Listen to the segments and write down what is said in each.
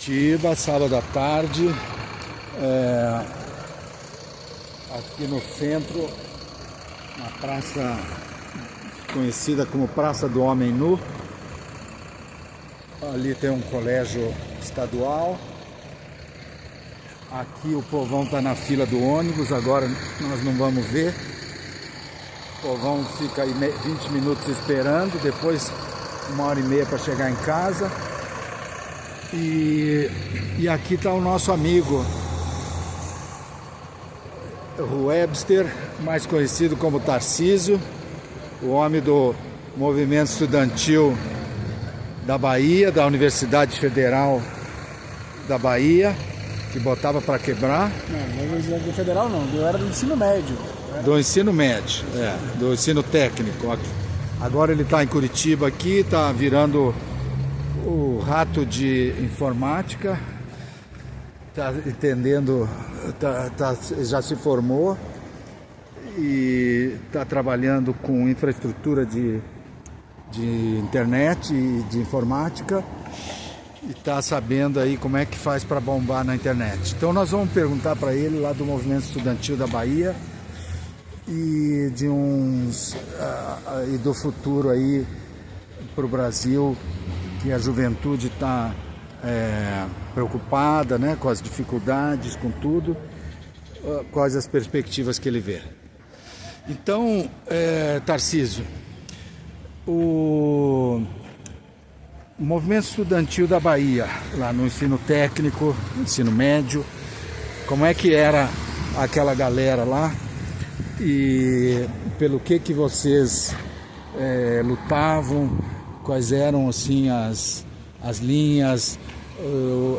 Curitiba, sábado à tarde, aqui no centro, na praça conhecida como Praça do Homem Nu. Ali tem um colégio estadual. Aqui o povão está na fila do ônibus, agora nós não vamos ver. O povão fica aí 20 minutos esperando, depois 1h30 para chegar em casa. E aqui está o nosso amigo Webster, mais conhecido como Tarcísio, o homem do movimento estudantil da Bahia, da Universidade Federal da Bahia, que botava para quebrar. Não, Universidade Federal não, eu era do ensino médio. Do ensino médio, do ensino técnico. Agora ele está em Curitiba aqui, está virando o rato de informática, está entendendo, já se formou e está trabalhando com infraestrutura de internet e de informática e está sabendo aí como é que faz para bombar na internet. Então nós vamos perguntar para ele lá do movimento estudantil da Bahia e e do futuro aí para o Brasil, que a juventude está preocupada, né, com as dificuldades, com tudo, quais as perspectivas que ele vê. Então, Tarcísio, o movimento estudantil da Bahia, lá no ensino técnico, ensino médio, como é que era aquela galera lá e pelo que vocês lutavam, quais eram assim as linhas,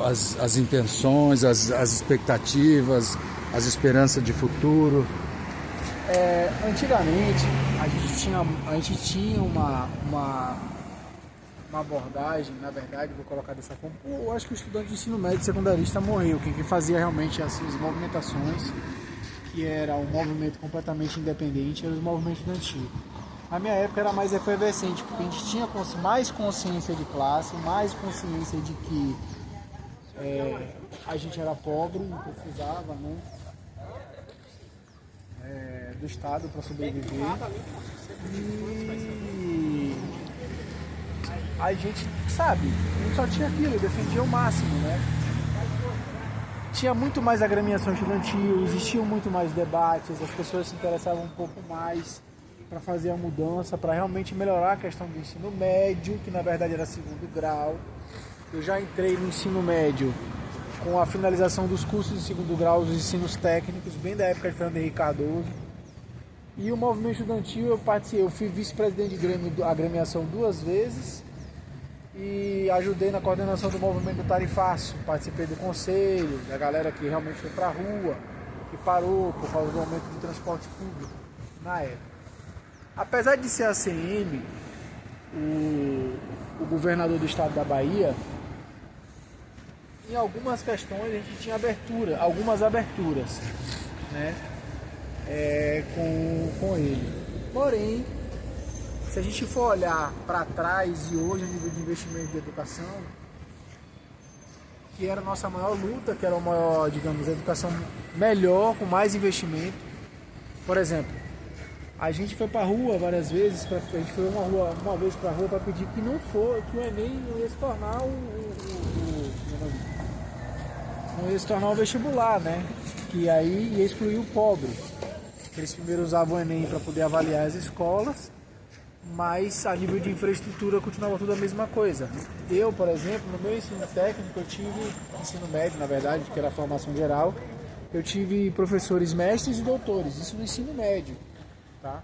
as intenções, as expectativas, as esperanças de futuro? Antigamente a gente tinha uma abordagem, na verdade, vou colocar dessa forma. Eu acho que o estudante de ensino médio secundarista morreu. Quem fazia realmente as movimentações, que era um movimento completamente independente, era o movimento estudantil. Na minha época era mais efervescente, porque a gente tinha mais consciência de classe, mais consciência de que a gente era pobre e precisava, né, do Estado para sobreviver. E a gente, sabe, a gente só tinha aquilo, defendia o máximo, né? Tinha muito mais agremiação estudantil, existiam muito mais debates, as pessoas se interessavam um pouco mais para fazer a mudança, para realmente melhorar a questão do ensino médio, que na verdade era segundo grau. Eu já entrei no ensino médio com a finalização dos cursos de segundo grau, os ensinos técnicos, bem da época de Fernando Henrique Cardoso. E o movimento estudantil eu fui vice-presidente de agremiação 2 vezes e ajudei na coordenação do movimento do Tarifaço. Participei do conselho, da galera que realmente foi para a rua, que parou por causa do aumento do transporte público na época. Apesar de ser a ACM, o governador do estado da Bahia, em algumas questões a gente tinha algumas aberturas, né, com ele. Porém, se a gente for olhar para trás e hoje a nível de investimento de educação, que era a nossa maior luta, que era a maior, digamos, a educação melhor, com mais investimento. Por exemplo, a gente foi para a rua várias vezes, a gente foi uma vez para a rua para pedir que que o Enem não ia se tornar não ia se tornar um vestibular, né? Que aí ia excluir o pobre. Eles primeiro usavam o Enem para poder avaliar as escolas, mas a nível de infraestrutura continuava tudo a mesma coisa. Eu, por exemplo, no meu ensino técnico, ensino médio, na verdade, que era a formação geral, eu tive professores mestres e doutores, isso no ensino médio, tá?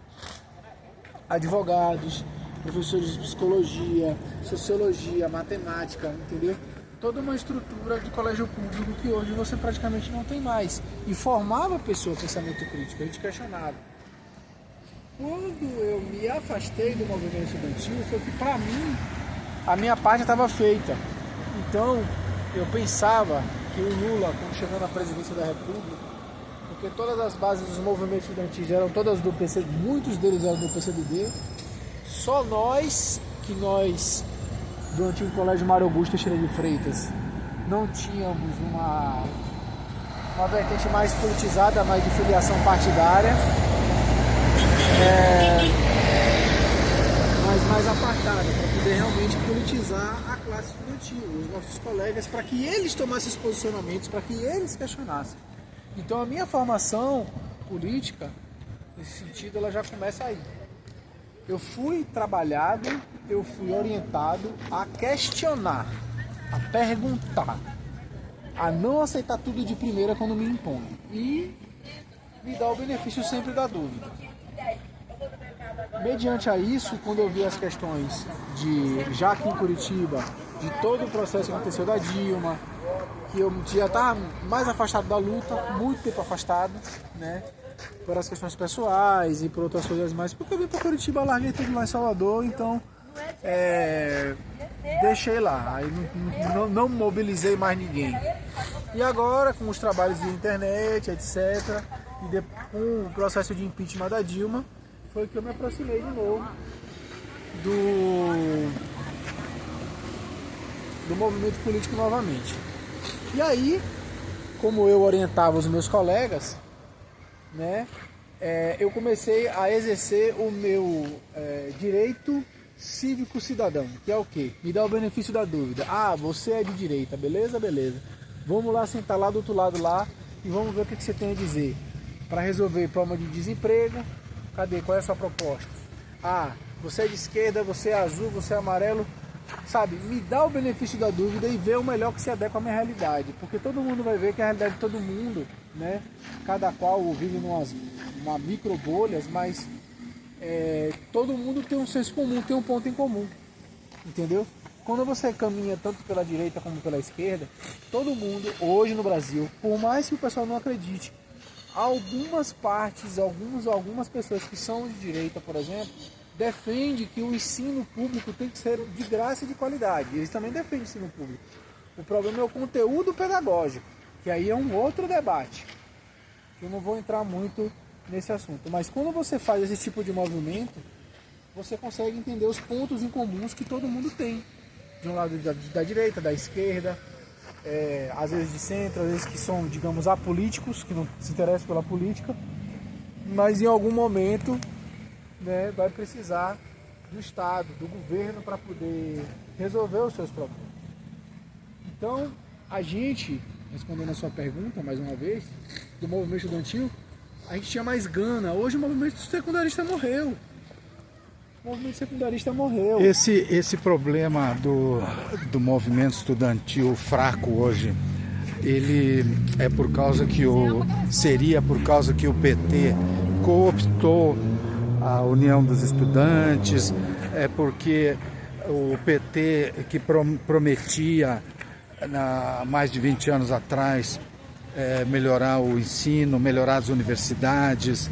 Advogados, professores de psicologia, sociologia, matemática, entendeu? Toda uma estrutura de colégio público que hoje você praticamente não tem mais. E formava a pessoa com pensamento crítico, a gente questionava. Quando eu me afastei do movimento estudantil, foi que, para mim, a minha parte estava feita. Então, eu pensava que o Lula, quando chegou na presidência da República, porque todas as bases dos movimentos estudantis eram todas do PCD, muitos deles eram do PCdoB, só nós do antigo Colégio Mário Augusto Teixeira de Freitas, não tínhamos uma vertente mais politizada, mais de filiação partidária, mas mais apartada, para poder realmente politizar a classe estudantil, os nossos colegas, para que eles tomassem os posicionamentos, para que eles questionassem. Então a minha formação política, nesse sentido, ela já começa aí. Eu fui trabalhado, eu fui orientado a questionar, a perguntar, a não aceitar tudo de primeira quando me impõe e me dar o benefício sempre da dúvida. Mediante a isso, quando eu vi as questões já aqui em Curitiba, de todo o processo que aconteceu da Dilma, que eu já estava mais afastado da luta, muito tempo afastado, né? Por as questões pessoais e por outras coisas mais, porque eu vim para Curitiba, larguei tudo lá em Salvador, então deixei lá, aí não mobilizei mais ninguém. E agora, com os trabalhos de internet, etc., e com o processo de impeachment da Dilma, foi que eu me aproximei de novo do movimento político novamente. E aí, como eu orientava os meus colegas, né, eu comecei a exercer o meu direito cívico-cidadão, que é o quê? Me dá o benefício da dúvida. Ah, você é de direita, beleza? Beleza. Vamos lá sentar lá do outro lado lá e vamos ver o que você tem a dizer. Para resolver problema de desemprego, cadê? Qual é a sua proposta? Ah, você é de esquerda, você é azul, você é amarelo. Sabe, me dá o benefício da dúvida e ver o melhor que se adequa à minha realidade. Porque todo mundo vai ver que a realidade de todo mundo, né? Cada qual vive numa micro bolhas, mas todo mundo tem um senso comum, tem um ponto em comum. Entendeu? Quando você caminha tanto pela direita como pela esquerda, todo mundo, hoje no Brasil, por mais que o pessoal não acredite, algumas partes, algumas pessoas que são de direita, por exemplo, defendem que o ensino público tem que ser de graça e de qualidade. Eles também defendem o ensino público. O problema é o conteúdo pedagógico, que aí é um outro debate. Eu não vou entrar muito nesse assunto. Mas quando você faz esse tipo de movimento, você consegue entender os pontos em comuns que todo mundo tem. De um lado da direita, da esquerda, às vezes de centro, às vezes que são, digamos, apolíticos, que não se interessam pela política, mas em algum momento, né, vai precisar do Estado, do governo, para poder resolver os seus problemas. Então, a gente, respondendo a sua pergunta, mais uma vez, do movimento estudantil, a gente tinha mais gana. Hoje o movimento secundarista morreu. O movimento secundarista morreu. Esse problema do movimento estudantil fraco hoje, ele é por causa seria por causa que o PT cooptou a União dos Estudantes, é porque o PT que prometia há mais de 20 anos atrás melhorar o ensino, melhorar as universidades,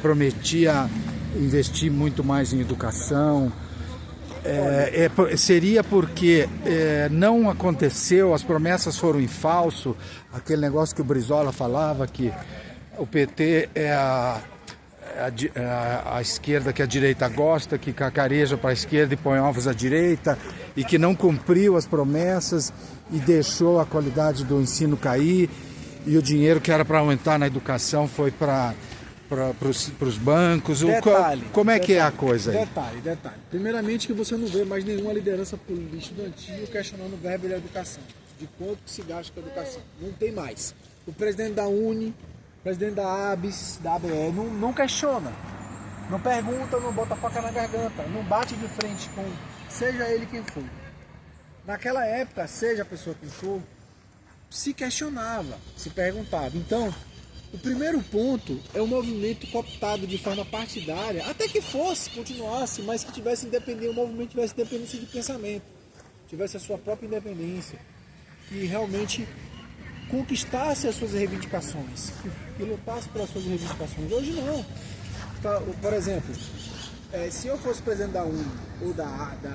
prometia investir muito mais em educação. Seria porque não aconteceu, as promessas foram em falso, aquele negócio que o Brizola falava, que o PT é a esquerda que a direita gosta, que cacareja para a esquerda e põe ovos à direita, e que não cumpriu as promessas e deixou a qualidade do ensino cair, e o dinheiro que era para aumentar na educação foi para os bancos. Como é que é a coisa aí? Detalhe. Primeiramente que você não vê mais nenhuma liderança estudantil questionando verba da educação, de quanto que se gasta com a educação. Não tem mais. O presidente da Uni, o presidente da ABS, da ABE, não questiona. Não pergunta, não bota a faca na garganta, não bate de frente com seja ele quem for. Naquela época, seja a pessoa quem for, se questionava, se perguntava. Então, o primeiro ponto é o movimento cooptado de forma partidária, até que continuasse, mas que tivesse independência, o movimento tivesse independência de pensamento, tivesse a sua própria independência, que realmente conquistasse as suas reivindicações, que lutasse pelas suas reivindicações. Hoje não. Por exemplo, se eu fosse presidente da UNE ou da ABS,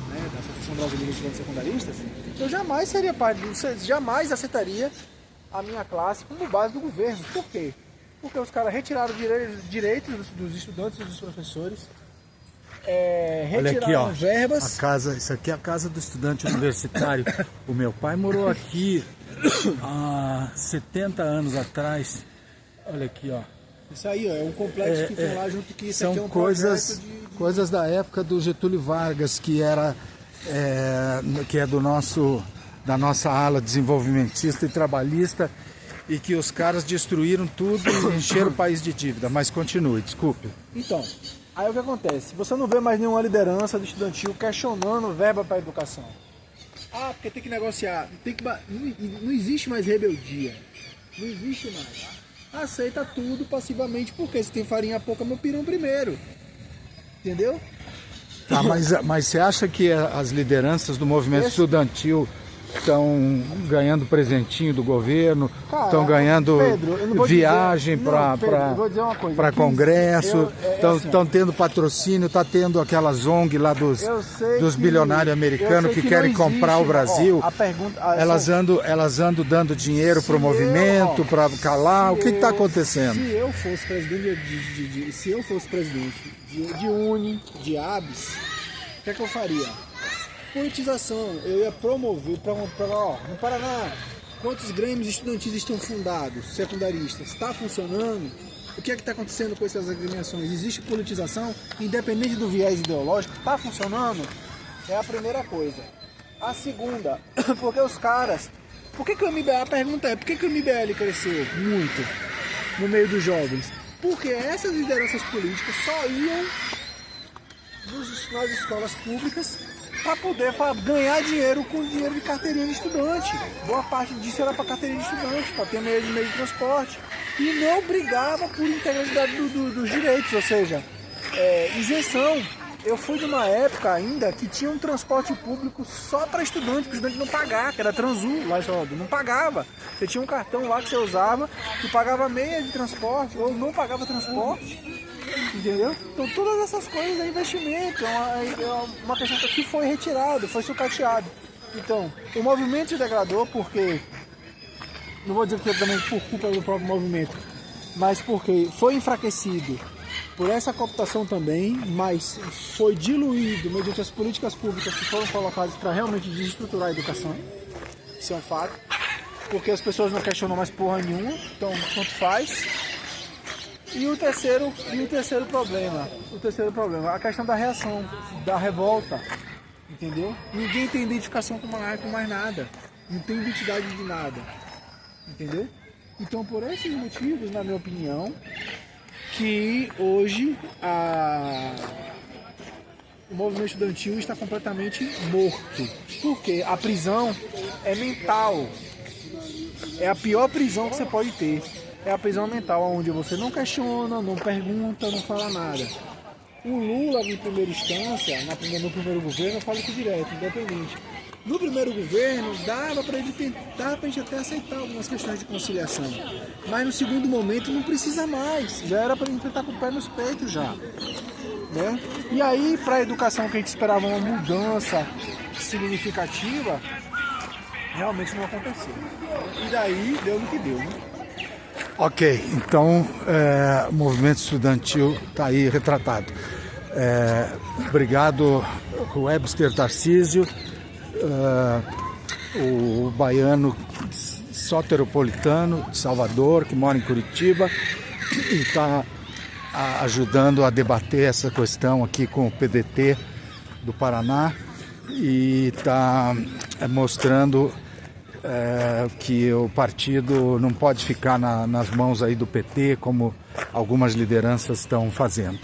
né, da Associação Brasileira de Estudantes Secundaristas, eu jamais seria parte jamais aceitaria a minha classe como base do governo. Por quê? Porque os caras retiraram direitos dos estudantes e dos professores, retiraram verbas. A casa, isso aqui é a casa do estudante universitário. O meu pai morou aqui há 70 anos atrás. Olha aqui, ó. Isso aí, ó, é um complexo que tem lá junto que isso são aqui é um coisas da época do Getúlio Vargas, que era que é da nossa ala desenvolvimentista e trabalhista, e que os caras destruíram tudo e encheram o país de dívida. Mas continue, desculpe. Então, aí o que acontece? Você não vê mais nenhuma liderança do estudantil questionando verba para a educação. Ah, porque tem que negociar. Não existe mais rebeldia. Não existe mais. Aceita tudo passivamente, porque se tem farinha pouca, meu pirão primeiro. Entendeu? Tá, mas você acha que as lideranças do movimento estudantil estão ganhando presentinho do governo, estão ganhando viagem para congresso, estão tendo patrocínio, está tendo aquelas ONG lá dos bilionários americanos que querem comprar o Brasil. Elas andam dando dinheiro para o movimento, para calar. O que está acontecendo? Se eu fosse presidente de UNE, de ABS, o que é que eu faria? Politização, eu ia promover no Paraná, quantos grêmios estudantis estão fundados, secundaristas, está funcionando? O que é que está acontecendo com essas agremiações? Existe politização, independente do viés ideológico, está funcionando? É a primeira coisa. A segunda, porque os caras, por que o MBL, a pergunta é, por que o MBL cresceu muito no meio dos jovens? Porque essas lideranças políticas só iam nas escolas públicas para poder ganhar dinheiro com dinheiro de carteirinha de estudante. Boa parte disso era para carteirinha de estudante, para ter meio de transporte. E não brigava por integralidade dos direitos, ou seja, isenção. Eu fui de uma época ainda que tinha um transporte público só para estudante, para o estudante não pagar, que era Transul, lá em Salvador, não pagava. Você tinha um cartão lá que você usava que pagava meia de transporte ou não pagava transporte. Entendeu? Então todas essas coisas é investimento, é uma questão que foi retirado, foi sucateado. Então, o movimento se degradou porque, não vou dizer que também por culpa do próprio movimento, mas porque foi enfraquecido por essa cooptação também, mas foi diluído mediante as políticas públicas que foram colocadas para realmente desestruturar a educação. Isso é um fato. Porque as pessoas não questionam mais porra nenhuma, então tanto faz. E o terceiro problema, a questão da reação, da revolta, entendeu? Ninguém tem identificação com mais nada, não tem identidade de nada, entendeu? Então, por esses motivos, na minha opinião, que hoje o movimento estudantil está completamente morto, porque a prisão é mental, é a pior prisão que você pode ter. É a prisão mental, onde você não questiona, não pergunta, não fala nada. O Lula, em primeira instância, no primeiro governo, eu falo isso direto, independente. No primeiro governo, dava para a gente até aceitar algumas questões de conciliação. Mas no segundo momento, não precisa mais. Já era para enfrentar com o pé nos peitos já. Né? E aí, para a educação que a gente esperava uma mudança significativa, realmente não aconteceu. E daí, deu no que deu, né? Ok, então o movimento estudantil está aí retratado. Obrigado, Webster Tarcísio, o baiano soteropolitano de Salvador, que mora em Curitiba e está ajudando a debater essa questão aqui com o PDT do Paraná e está mostrando que o partido não pode ficar nas mãos aí do PT, como algumas lideranças estão fazendo.